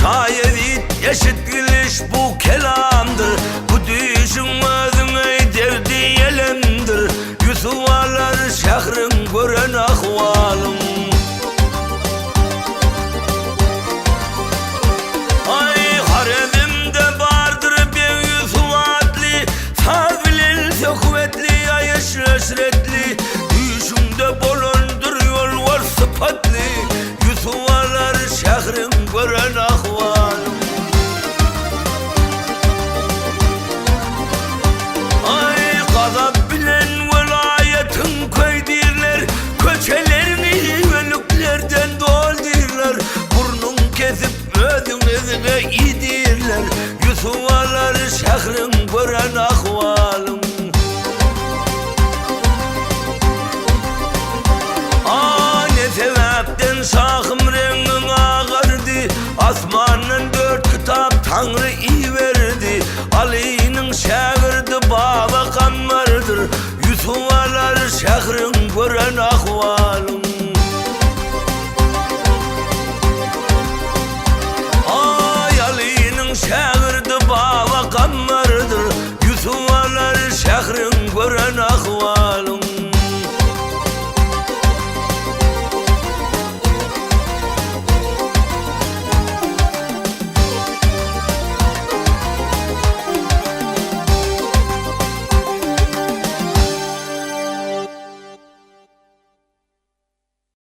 şairi eşit gülüş bu kelamdır. Bu düşün özüne derdi yelemdir. Yusuf alar şehrin gören ahvalım. Ay haremimde vardır bir Yusuf adli, sağ kuvvetli, ayış esretli. Düşümde bolondur yol var sıfatlı. Yusuf alar şehrin gören ahvalım. Ay gazap bilen velayetin köydirler. Köçelerini ölüklerden doldurlar. Burnun kesip özüne idirler. Yusuf alar şehrin gören ahvalım. Ne sebepten